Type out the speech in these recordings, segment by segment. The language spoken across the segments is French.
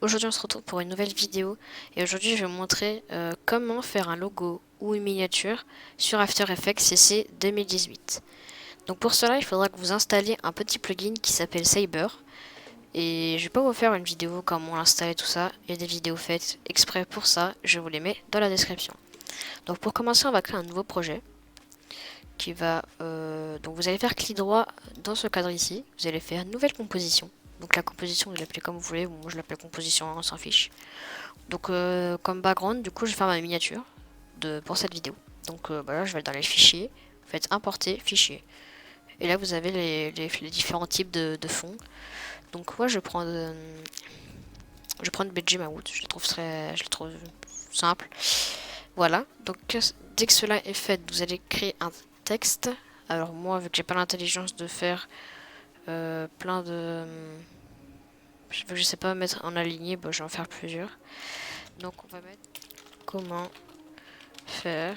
Aujourd'hui on se retrouve pour une nouvelle vidéo et aujourd'hui je vais vous montrer comment faire un logo ou une miniature sur After Effects CC 2018. Donc pour cela il faudra que vous installiez un petit plugin qui s'appelle Saber et je vais pas vous faire une vidéo comment l'installer tout ça, il y a des vidéos faites exprès pour ça, je vous les mets dans la description. Donc pour commencer on va créer un nouveau projet qui va... donc vous allez faire clic droit dans ce cadre ici, vous allez faire nouvelle composition. Donc la composition, vous l'appelez comme vous voulez, moi je l'appelle composition, on s'en fiche. Donc comme background, du coup je vais faire ma miniature pour cette vidéo. Donc là je vais dans les fichiers, vous faites importer fichier. Et là vous avez les différents types de fonds. Donc moi je vais prendre BG Mawood, je le trouve simple. Voilà, donc dès que cela est fait, vous allez créer un texte. Alors moi, vu que j'ai pas l'intelligence de faire plein de... je sais pas mettre en aligné, bah, je vais en faire plusieurs. Donc on va mettre comment faire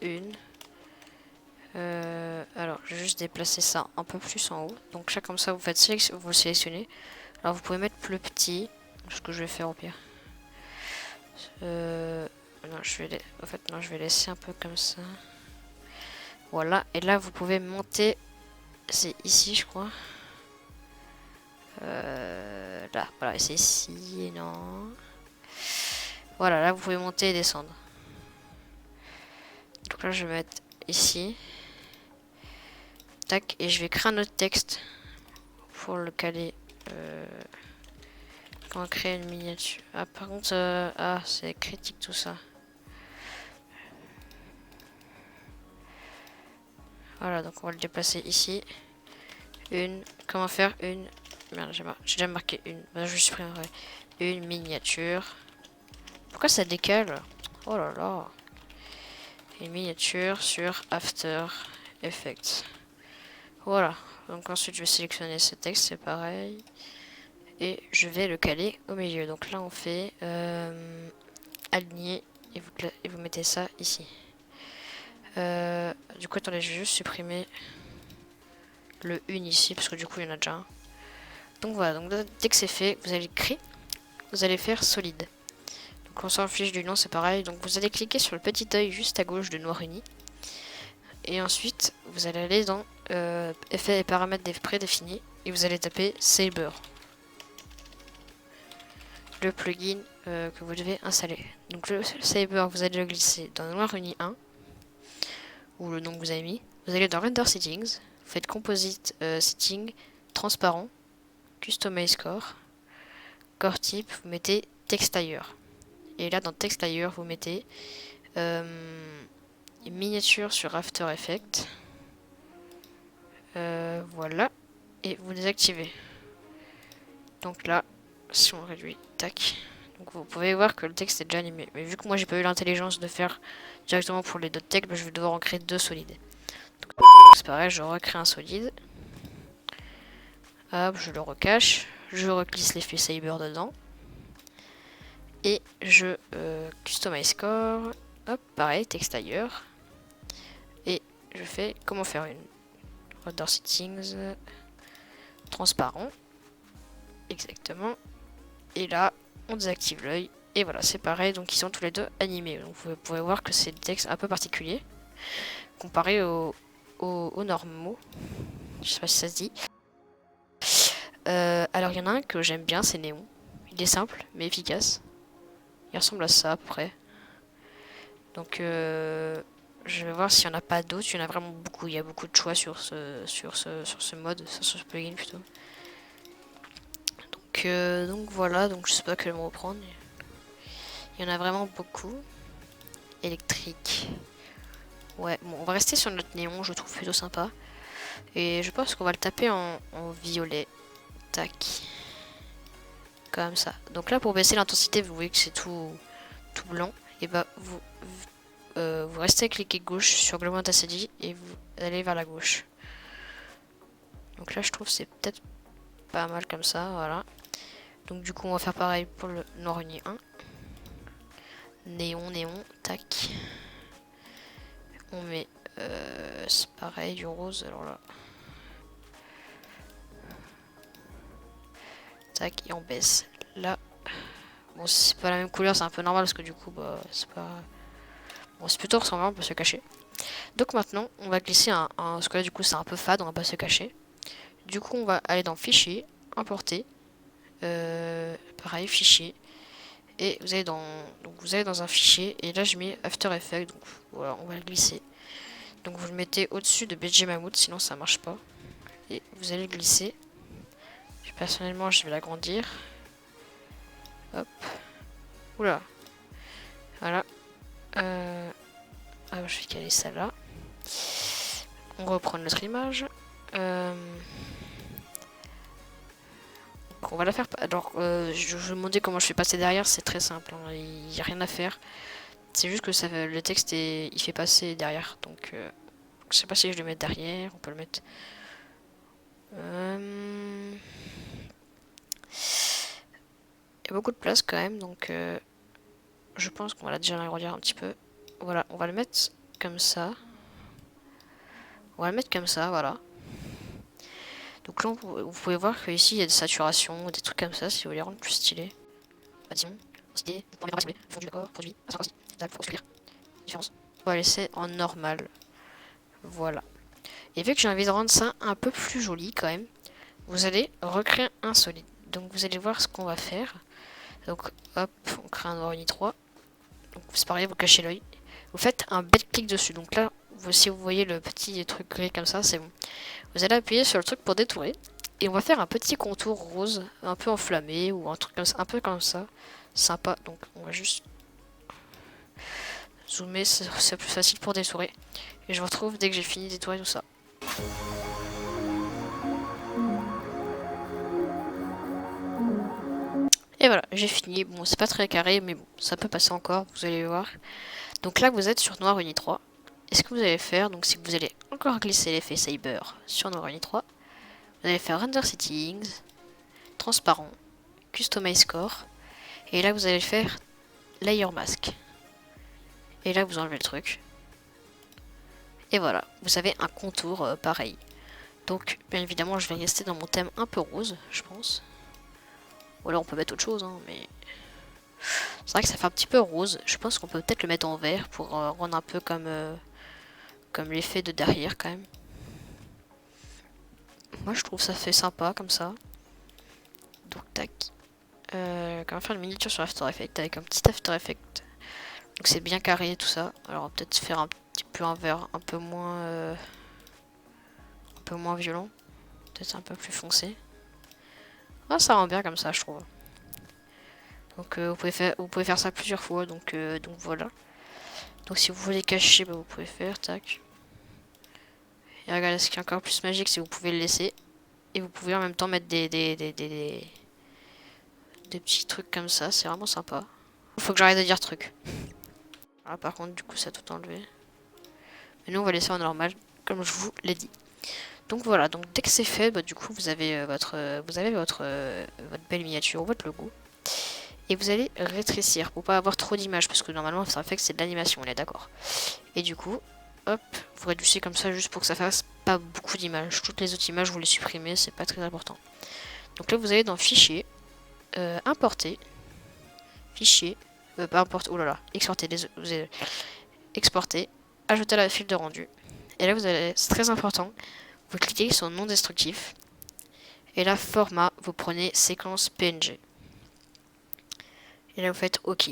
une... alors je vais juste déplacer ça un peu plus en haut. Donc là comme ça vous faites vous sélectionnez. Alors vous pouvez mettre plus petit, ce que je vais faire au pire. Non, en fait non, je vais laisser un peu comme ça. Voilà, et là vous pouvez monter, c'est ici je crois. Là, voilà, c'est ici, non. Voilà, là vous pouvez monter et descendre. Donc là je vais mettre ici. Tac, et je vais créer un autre texte pour le caler. Comment créer une miniature. Ah par contre, ah c'est critique tout ça. Voilà, donc on va le déplacer ici. Comment faire une... Merde, j'ai déjà marqué une. Bah, je supprimerai. Une miniature. Pourquoi ça décale? Oh là là. Une miniature sur After Effects. Voilà. Donc ensuite je vais sélectionner ce texte, c'est pareil. Et je vais le caler au milieu. Donc là on fait aligner et vous mettez ça ici. Du coup attendez, je vais juste supprimer le une ici parce que du coup il y en a déjà un. Donc voilà, donc dès que c'est fait, vous allez créer, vous allez faire solide. Donc on s'en fiche du nom, c'est pareil. Donc vous allez cliquer sur le petit œil juste à gauche de Noir Uni. Et ensuite vous allez aller dans effets et paramètres prédéfinis et vous allez taper Saber. Le plugin que vous devez installer. Donc le Saber, vous allez le glisser dans Noir Uni 1 ou le nom que vous avez mis. Vous allez dans Render Settings, vous faites Composite Setting, Transparent, Customize Core, Core Type, vous mettez Text ailleurs. Et là dans Text ailleurs, vous mettez une miniature sur After Effects. Voilà. Et vous désactivez. Donc là, si on réduit, tac. Donc vous pouvez voir que le texte est déjà animé. Mais vu que moi j'ai pas eu l'intelligence de faire directement pour les deux textes, bah, je vais devoir en créer deux solides. C'est pareil, je recrée un solide. Hop, je le recache. Je reglisse l'effet Saber dedans. Et je customize core. Hop, pareil, texte ailleurs. Et je fais comment faire une. Render settings. Transparent. Exactement. Et là, on désactive l'œil. Et voilà, c'est pareil, donc ils sont tous les deux animés. Donc vous pouvez voir que c'est des textes un peu particuliers. Comparé aux normaux. Je sais pas si ça se dit. Alors il y en a un que j'aime bien, c'est Néon. Il est simple, mais efficace. Il ressemble à ça à peu près. Donc je vais voir s'il n'y en a pas d'autres. Il y en a vraiment beaucoup. Il y a beaucoup de choix sur ce mode, sur ce plugin plutôt. Donc voilà, donc je sais pas quel mot prendre. Il y en a vraiment beaucoup. Électrique. Ouais, bon, on va rester sur notre néon, je trouve plutôt sympa. Et je pense qu'on va le taper en violet. Tac. Comme ça. Donc là, pour baisser l'intensité, vous voyez que c'est tout blanc. Et bah, vous restez cliquer gauche sur Global Intensity et vous allez vers la gauche. Donc là, je trouve c'est peut-être pas mal comme ça, voilà. Donc du coup, on va faire pareil pour le Noir Uni 1. Néon, tac. On met, c'est pareil, du rose, alors là. Tac, et on baisse là. Bon, si c'est pas la même couleur, c'est un peu normal parce que du coup, bah, c'est pas... Bon, c'est plutôt ressemblant, on peut se cacher. Donc maintenant, on va glisser parce que là, du coup, c'est un peu fade, on va pas se cacher. Du coup, on va aller dans Fichier, Importer. Pareil, Fichier. Et vous allez dans un fichier. Et là, je mets After Effects. Donc voilà, on va le glisser. Donc vous le mettez au-dessus de BG Mammouth, sinon ça marche pas. Et vous allez le glisser. Personnellement, je vais l'agrandir. Hop. Oula. Voilà. Ah, je vais caler ça là. On reprend notre image. Donc on va la faire. Alors, je vais vous demander comment je fais passer derrière. C'est très simple. Hein. Il n'y a rien à faire. C'est juste que ça, le texte il fait passer derrière. Donc, je sais pas si je le mets derrière. On peut le mettre. Il y a beaucoup de place quand même. Donc, je pense qu'on va déjà l'agrandir un petit peu. Voilà, on va le mettre comme ça. On va le mettre comme ça, voilà. Donc là, vous pouvez voir qu'ici, il y a des saturations, des trucs comme ça, si vous voulez rendre plus stylé. Bâtiment, stylé, fondu d'accord, produit, faut exclure. Différence. On va laisser en normal. Voilà. Et vu que j'ai envie de rendre ça un peu plus joli quand même, vous allez recréer un solide. Donc vous allez voir ce qu'on va faire. Donc hop, on crée un noir uni 3. Donc c'est pareil, vous cachez l'œil. Vous faites un bel clic dessus. Donc là, si vous voyez le petit truc gris comme ça, c'est bon. Vous allez appuyer sur le truc pour détourer. Et on va faire un petit contour rose, un peu enflammé, ou un truc comme ça, un peu comme ça. Sympa. Donc on va juste zoomer, c'est plus facile pour détourer. Et je vous retrouve dès que j'ai fini de détourer tout ça. Et voilà, j'ai fini. Bon, c'est pas très carré, mais bon, ça peut passer encore, vous allez voir. Donc là, vous êtes sur Noir Uni 3. Et ce que vous allez faire, donc c'est que vous allez encore glisser l'effet Cyber sur Noir Uni 3. Vous allez faire Render Settings, Transparent, Customize Core. Et là, vous allez faire Layer Mask. Et là, vous enlevez le truc. Et voilà, vous avez un contour pareil. Donc, bien évidemment, je vais rester dans mon thème un peu rose, je pense. Ou alors on peut mettre autre chose, hein, mais... C'est vrai que ça fait un petit peu rose. Je pense qu'on peut peut-être le mettre en vert pour rendre un peu comme l'effet de derrière quand même. Moi je trouve ça fait sympa comme ça. Donc tac. Comment faire une miniature sur After Effects avec un petit After Effects. Donc c'est bien carré tout ça. Alors on va peut-être faire un petit peu un vert un peu moins violent. Peut-être un peu plus foncé. Ah, ça rend bien comme ça je trouve. Donc vous pouvez faire ça plusieurs fois. Donc voilà. Donc si vous voulez cacher, bah, vous pouvez faire tac. Et regardez, ce qui est encore plus magique, c'est que vous pouvez le laisser. Et vous pouvez en même temps mettre des petits trucs comme ça. C'est vraiment sympa. Faut que j'arrête de dire truc. Ah, par contre, du coup, ça a tout enlevé. Mais nous, on va laisser en normal, comme je vous l'ai dit. Donc voilà, donc dès que c'est fait, bah, du coup, vous avez votre belle miniature ou votre logo. Et vous allez rétrécir pour pas avoir trop d'images. Parce que normalement, ça fait que c'est de l'animation, on est d'accord. Et du coup... Hop, vous réduisez comme ça juste pour que ça fasse pas beaucoup d'images. Toutes les autres images, vous les supprimez, c'est pas très important. Donc là, vous allez dans Fichier, Importer, Fichier, pas importe, oh là là, Exporter, vous allez exporter, ajouter la file de rendu. Et là, vous allez, c'est très important, vous cliquez sur non destructif. Et là, format, vous prenez séquence PNG. Et là, vous faites OK.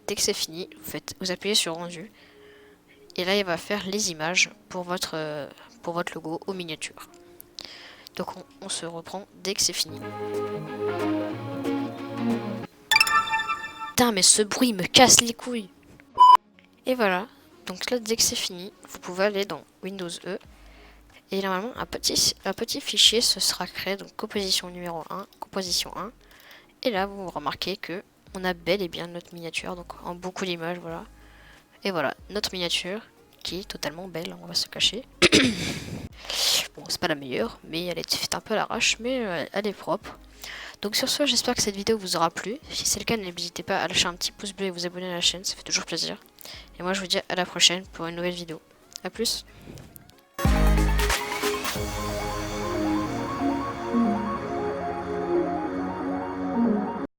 Dès que c'est fini, vous appuyez sur rendu. Et là, il va faire les images pour votre logo aux miniatures. Donc, on se reprend dès que c'est fini. Putain, mais ce bruit me casse les couilles. Et voilà. Donc là, dès que c'est fini, vous pouvez aller dans Windows E. Et normalement, un petit fichier se sera créé. Donc, composition numéro 1, composition 1. Et là, vous remarquez que on a bel et bien notre miniature. Donc, en beaucoup d'images, voilà. Et voilà, notre miniature qui est totalement belle, on va se cacher. Bon, c'est pas la meilleure, mais elle est faite un peu à l'arrache, mais elle est propre. Donc sur ce, j'espère que cette vidéo vous aura plu. Si c'est le cas, n'hésitez pas à lâcher un petit pouce bleu et vous abonner à la chaîne, ça fait toujours plaisir. Et moi je vous dis à la prochaine pour une nouvelle vidéo. A plus.